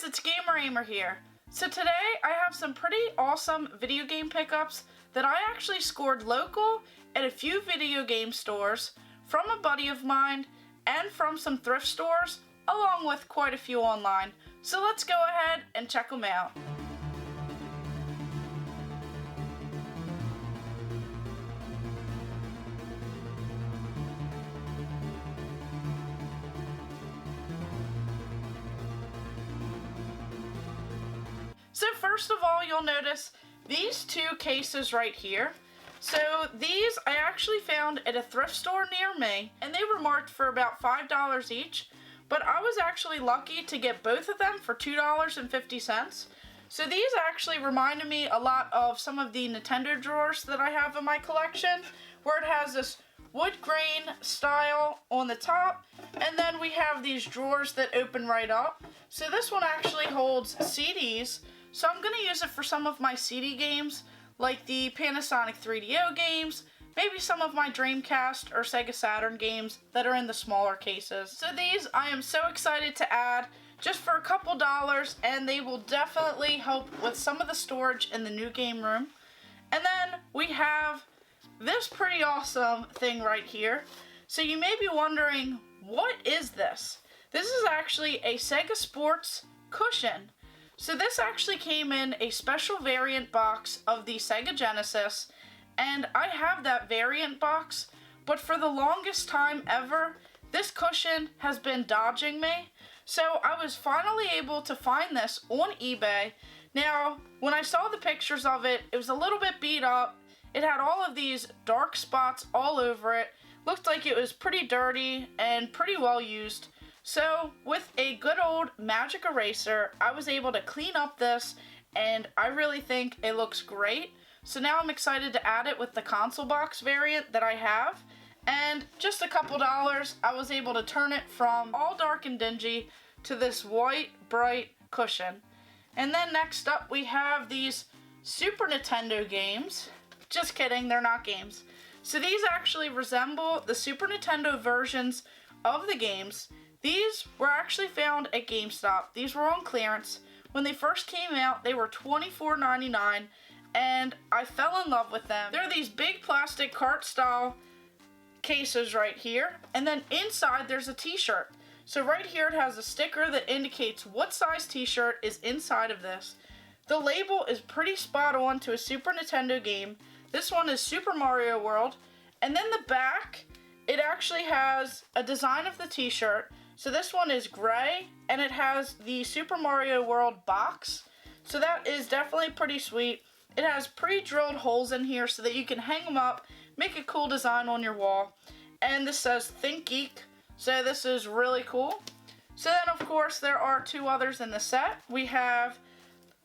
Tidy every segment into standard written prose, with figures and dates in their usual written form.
it's Gamer Ahmer here. So today I have some pretty awesome video game pickups that I actually scored local at a few video game stores from a buddy of mine and from some thrift stores, along with quite a few online. So let's go ahead and check them out. So first of all, you'll notice these two cases right here. So these I actually found at a thrift store near me, and they were marked for about $5 each, but I was actually lucky to get both of them for $2.50. So these actually reminded me a lot of some of the Nintendo drawers that I have in my collection, where it has this wood grain style on the top, and then we have these drawers that open right up. So this one actually holds CDs. So I'm going to use it for some of my CD games, like the Panasonic 3DO games, maybe some of my Dreamcast or Sega Saturn games that are in the smaller cases. So these I am so excited to add just for a couple dollars, and they will definitely help with some of the storage in the new game room. And then we have this pretty awesome thing right here. So you may be wondering, what is this? This is actually a Sega Sports cushion. So this actually came in a special variant box of the Sega Genesis, and I have that variant box, but for the longest time ever, this cushion has been dodging me. So I was finally able to find this on eBay. Now, when I saw the pictures of it, it was a little bit beat up. It had all of these dark spots all over it. Looked like it was pretty dirty and pretty well used. So with a good old magic eraser, I was able to clean up this, and I really think it looks great. So now I'm excited to add it with the console box variant that I have. And just a couple dollars, I was able to turn it from all dark and dingy to this white, bright cushion. And then next up we have these Super Nintendo games. Just kidding, they're not games. So these actually resemble the Super Nintendo versions of the games. These were actually found at GameStop. These were on clearance. When they first came out, they were $24.99, and I fell in love with them. They're these big plastic cart style cases right here, and then inside there's a t-shirt. So right here it has a sticker that indicates what size t-shirt is inside of this. The label is pretty spot on to a Super Nintendo game. This one is Super Mario World, and then the back, it actually has a design of the t-shirt. So this one is gray, and it has the Super Mario World box. So that is definitely pretty sweet. It has pre-drilled holes in here so that you can hang them up, make a cool design on your wall. And this says Think Geek, so this is really cool. So then of course there are two others in the set. We have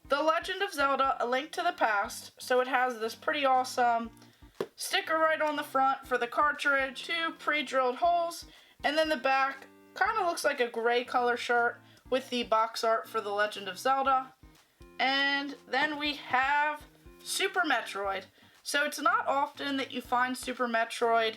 The Legend of Zelda: A Link to the Past. So it has this pretty awesome sticker right on the front for the cartridge, two pre-drilled holes, and then the back kind of looks like a gray color shirt with the box art for The Legend of Zelda. And then we have Super Metroid. So it's not often that you find Super Metroid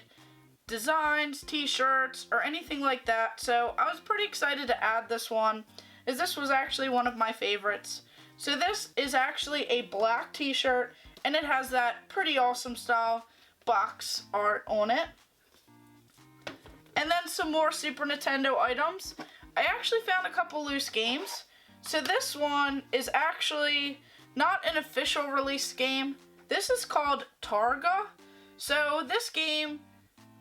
designs, t-shirts, or anything like that. So I was pretty excited to add this one, as this was actually one of my favorites. So this is actually a black t-shirt, and it has that pretty awesome style box art on it. And then some more Super Nintendo items. I actually found a couple loose games. So this one is actually not an official release game. This is called Targa. So this game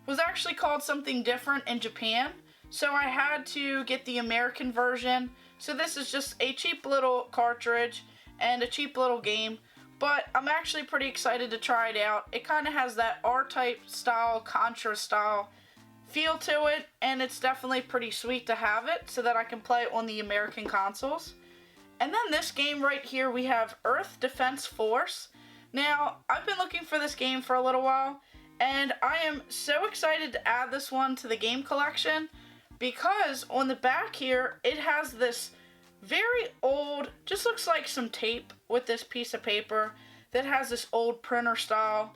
was actually called something different in Japan. So I had to get the American version. So this is just a cheap little cartridge and a cheap little game. But I'm actually pretty excited to try it out. It kind of has that R-Type style, Contra style feel to it, and it's definitely pretty sweet to have it so that I can play it on the American consoles. And then this game right here, we have Earth Defense Force. Now, I've been looking for this game for a little while, and I am so excited to add this one to the game collection, because on the back here, it has this very old, just looks like some tape with this piece of paper that has this old printer style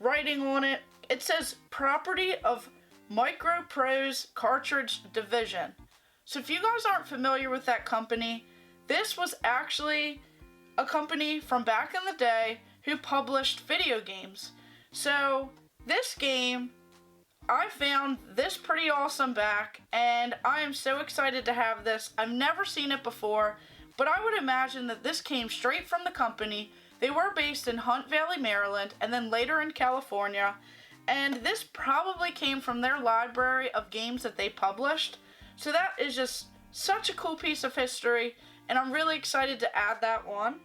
writing on it. It says property of Microprose Cartridge Division. So if you guys aren't familiar with that company, this was actually a company from back in the day who published video games. So this game, I found this pretty awesome back, and I am so excited to have this. I've never seen it before, but I would imagine that this came straight from the company. They were based in Hunt Valley, Maryland, and then later in California, and this probably came from their library of games that they published. So that is just such a cool piece of history, and I'm really excited to add that one.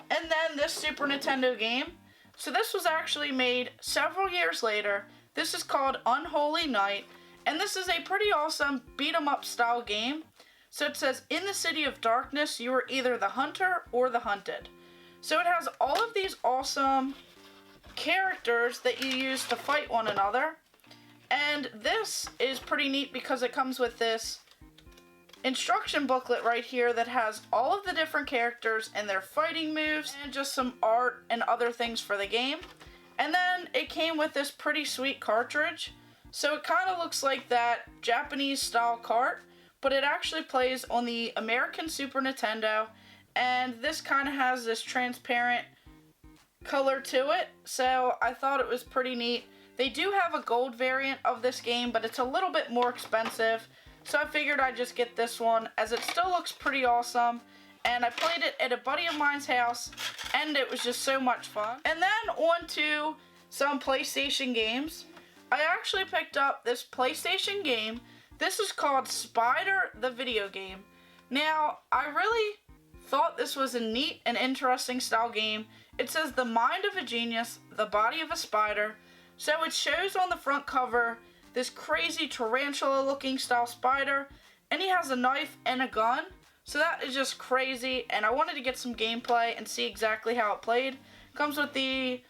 And then this Super Nintendo game. So this was actually made several years later. This is called Unholy Night, and this is a pretty awesome beat-em-up style game. So it says, in the city of darkness, you are either the hunter or the hunted. So it has all of these awesome characters that you use to fight one another. And this is pretty neat because it comes with this instruction booklet right here that has all of the different characters and their fighting moves and just some art and other things for the game. And then it came with this pretty sweet cartridge. So it kind of looks like that Japanese style cart, but it actually plays on the American Super Nintendo. And this kind of has this transparent color to it. So I thought it was pretty neat. They do have a gold variant of this game, but it's a little bit more expensive. So I figured I'd just get this one, as it still looks pretty awesome. And I played it at a buddy of mine's house, and it was just so much fun. And then on to some PlayStation games. I actually picked up this PlayStation game. This is called Spider the Video Game. Now, I really thought this was a neat and interesting style game. It says the mind of a genius, the body of a spider. So it shows on the front cover this crazy tarantula looking style spider, and he has a knife and a gun. So that is just crazy, and I wanted to get some gameplay and see exactly how it played. Comes with the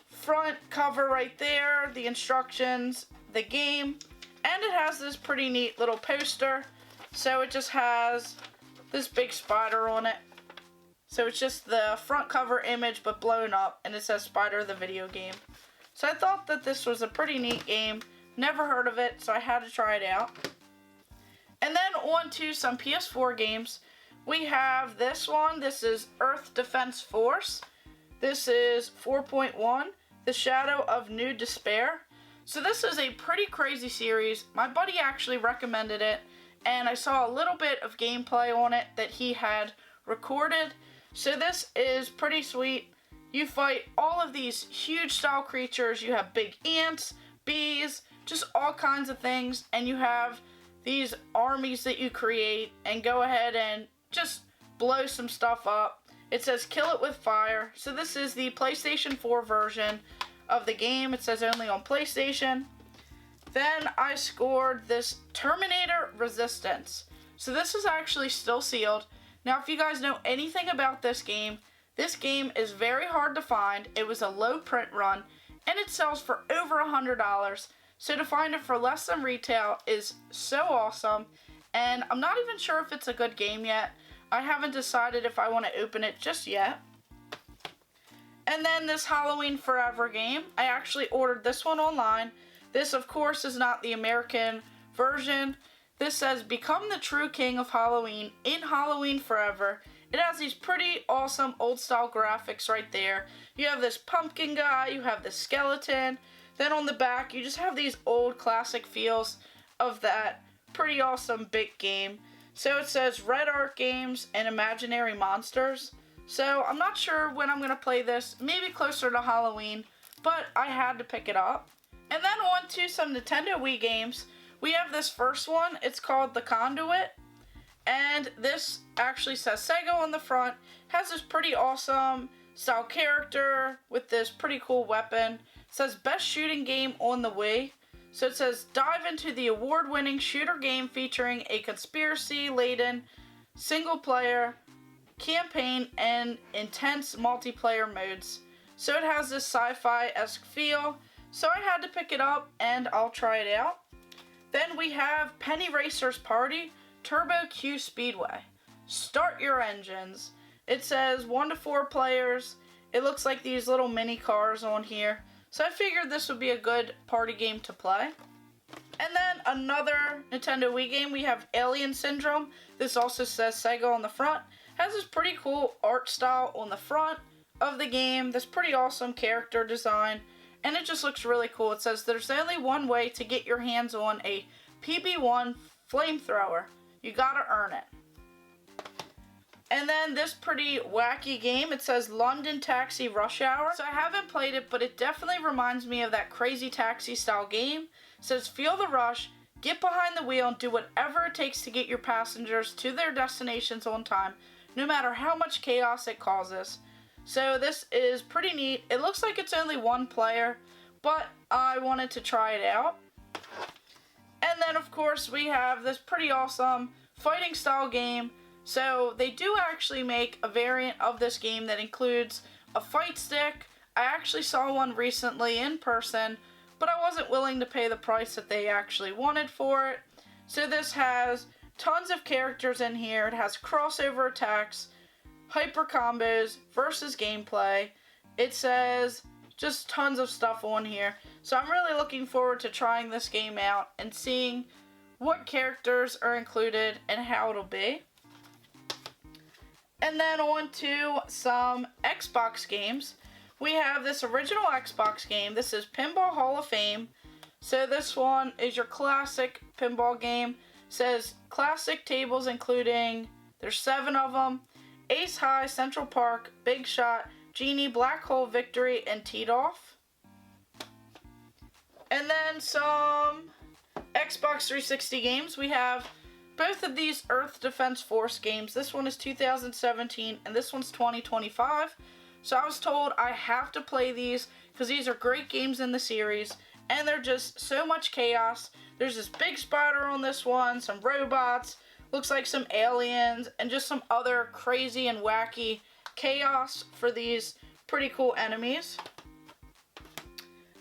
front cover right there, the instructions, the game, and it has this pretty neat little poster. So it just has this big spider on it. So it's just the front cover image but blown up, and it says Spider the Video Game. So I thought that this was a pretty neat game. Never heard of it, so I had to try it out. And then on to some PS4 games. We have this one. This is Earth Defense Force. This is 4.1, The Shadow of New Despair. So this is a pretty crazy series. My buddy actually recommended it, and I saw a little bit of gameplay on it that he had recorded. So this is pretty sweet. You fight all of these huge style creatures. You have big ants, bees, just all kinds of things, and you have these armies that you create and go ahead and just blow some stuff up. It says kill it with fire. So this is the PlayStation 4 version of the game. It says only on PlayStation. Then I scored this Terminator Resistance. So this is actually still sealed. Now if you guys know anything about this game is very hard to find. It was a low print run, and it sells for over $100. So to find it for less than retail is so awesome, and I'm not even sure if it's a good game yet. I haven't decided if I want to open it just yet. And then this Halloween Forever game, I actually ordered this one online. This, of course, is not the American version. This says, become the true king of Halloween in Halloween Forever. It has these pretty awesome old style graphics right there. You have this pumpkin guy, you have the skeleton. Then on the back, you just have these old classic feels of that pretty awesome big game. So it says Red Art Games and Imaginary Monsters. So I'm not sure when I'm going to play this, maybe closer to Halloween, but I had to pick it up. And then on to some Nintendo Wii games. We have this first one, it's called the Conduit. And this actually says Sega on the front. Has this pretty awesome style character with this pretty cool weapon. It says best shooting game on the Wii. So it says dive into the award-winning shooter game featuring a conspiracy-laden single-player campaign and intense multiplayer modes. So it has this sci-fi-esque feel. So I had to pick it up and I'll try it out. Then we have Penny Racer's Party Turbo Q Speedway. Start your engines. It says 1 to 4 players. It looks like these little mini cars on here. So I figured this would be a good party game to play. And then another Nintendo Wii game, we have Alien Syndrome. This also says Sega on the front. Has this pretty cool art style on the front of the game. This pretty awesome character design. And it just looks really cool. It says there's only one way to get your hands on a PB1 flamethrower. You gotta earn it. And then this pretty wacky game, it says London Taxi Rush Hour. So I haven't played it, but it definitely reminds me of that Crazy Taxi style game. It says feel the rush, get behind the wheel, and do whatever it takes to get your passengers to their destinations on time, no matter how much chaos it causes. So this is pretty neat. It looks like it's only one player, but I wanted to try it out. And then of course we have this pretty awesome fighting style game. So they do actually make a variant of this game that includes a fight stick. I actually saw one recently in person, but I wasn't willing to pay the price that they actually wanted for it. So this has tons of characters in here. It has crossover attacks, hyper combos, versus gameplay. It says just tons of stuff on here. So I'm really looking forward to trying this game out and seeing what characters are included and how it'll be. And then on to some Xbox games. We have this original Xbox game. This is Pinball Hall of Fame. So this one is your classic pinball game. It says classic tables including, there's 7 of them, Ace High, Central Park, Big Shot, Genie, Black Hole, Victory, and Teed Off. And then some Xbox 360 games. We have both of these Earth Defense Force games. This one is 2017 and this one's 2025. So I was told I have to play these because these are great games in the series and they're just so much chaos. There's this big spider on this one, some robots, looks like some aliens, and just some other crazy and wacky chaos for these pretty cool enemies.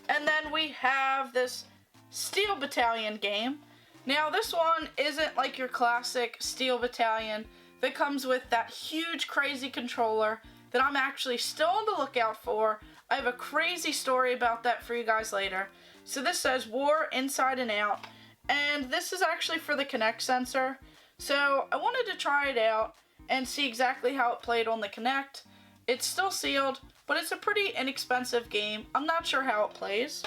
And then we have this Steel Battalion game. Now this one isn't like your classic Steel Battalion that comes with that huge crazy controller that I'm actually still on the lookout for. I have a crazy story about that for you guys later. So this says War Inside and Out, and this is actually for the Kinect sensor. So I wanted to try it out and see exactly how it played on the Kinect. It's still sealed, but it's a pretty inexpensive game. I'm not sure how it plays.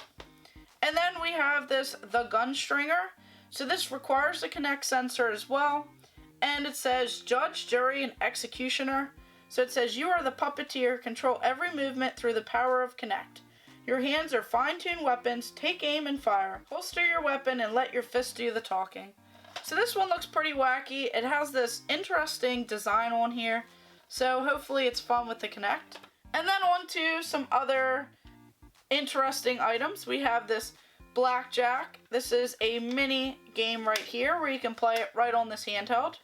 And then we have this The Gunstringer. So this requires the Kinect sensor as well. And it says Judge, Jury, and Executioner. So it says you are the puppeteer, control every movement through the power of Kinect. Your hands are fine-tuned weapons, take aim and fire. Holster your weapon and let your fist do the talking. So this one looks pretty wacky. It has this interesting design on here. So hopefully it's fun with the Kinect. And then on to some other interesting items. We have this Blackjack. This is a mini game right here where you can play it right on this handheld.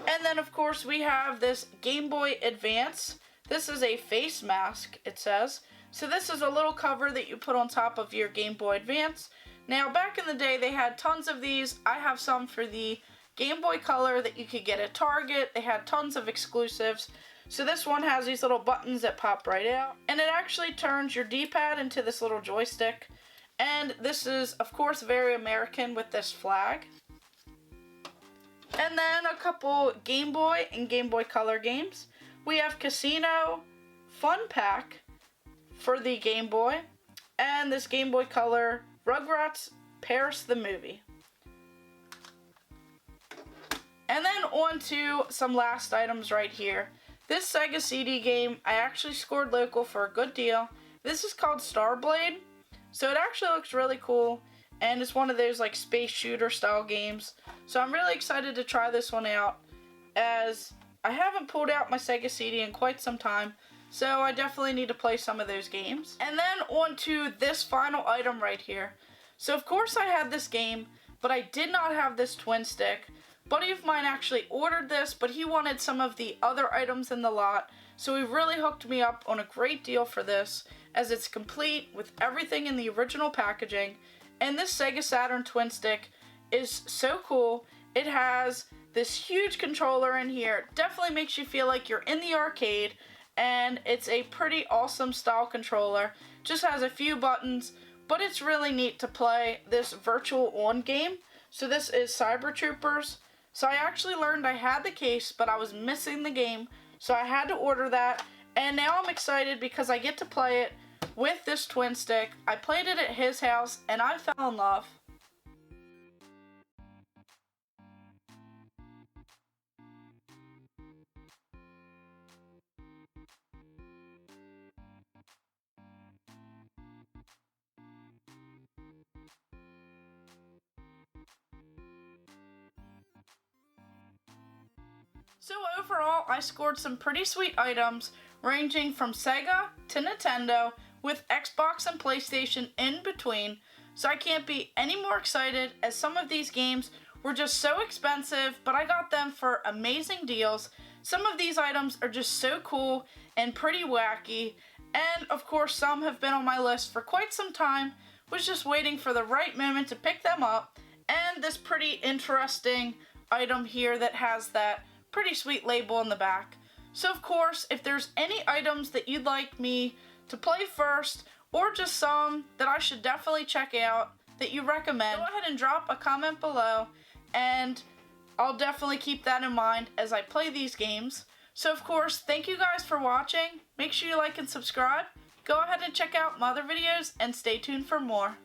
And then of course we have this Game Boy Advance. This is a face mask, it says. So this is a little cover that you put on top of your Game Boy Advance. Now back in the day they had tons of these. I have some for the Game Boy Color that you could get at Target. They had tons of exclusives. So this one has these little buttons that pop right out. And it actually turns your D-pad into this little joystick. And this is, of course, very American with this flag. And then a couple Game Boy and Game Boy Color games. We have Casino Fun Pack for the Game Boy. And this Game Boy Color Rugrats Paris the Movie. And then on to some last items right here. This Sega CD game, I actually scored local for a good deal. This is called Starblade. So it actually looks really cool, and it's one of those like space shooter style games. So I'm really excited to try this one out, as I haven't pulled out my Sega CD in quite some time, so I definitely need to play some of those games. And then on to this final item right here. So of course I had this game, but I did not have this twin stick. A buddy of mine actually ordered this, but he wanted some of the other items in the lot, so he really hooked me up on a great deal for this, as it's complete with everything in the original packaging. And this Sega Saturn twin stick is so cool. It has this huge controller in here. It definitely makes you feel like you're in the arcade, and it's a pretty awesome style controller. Just has a few buttons, but it's really neat to play this virtual on game. So this is Cyber Troopers. So I actually learned I had the case, but I was missing the game, so I had to order that, and now I'm excited because I get to play it with this twin stick. I played it at his house, and I fell in love. So overall, I scored some pretty sweet items ranging from Sega to Nintendo with Xbox and PlayStation in between. So I can't be any more excited as some of these games were just so expensive, but I got them for amazing deals. Some of these items are just so cool and pretty wacky. And of course, some have been on my list for quite some time. Was just waiting for the right moment to pick them up. And this pretty interesting item here that has that pretty sweet label in the back. So of course, if there's any items that you'd like me to play first, or just some that I should definitely check out that you recommend, go ahead and drop a comment below, and I'll definitely keep that in mind as I play these games. So of course, thank you guys for watching. Make sure you like and subscribe. Go ahead and check out my other videos and stay tuned for more.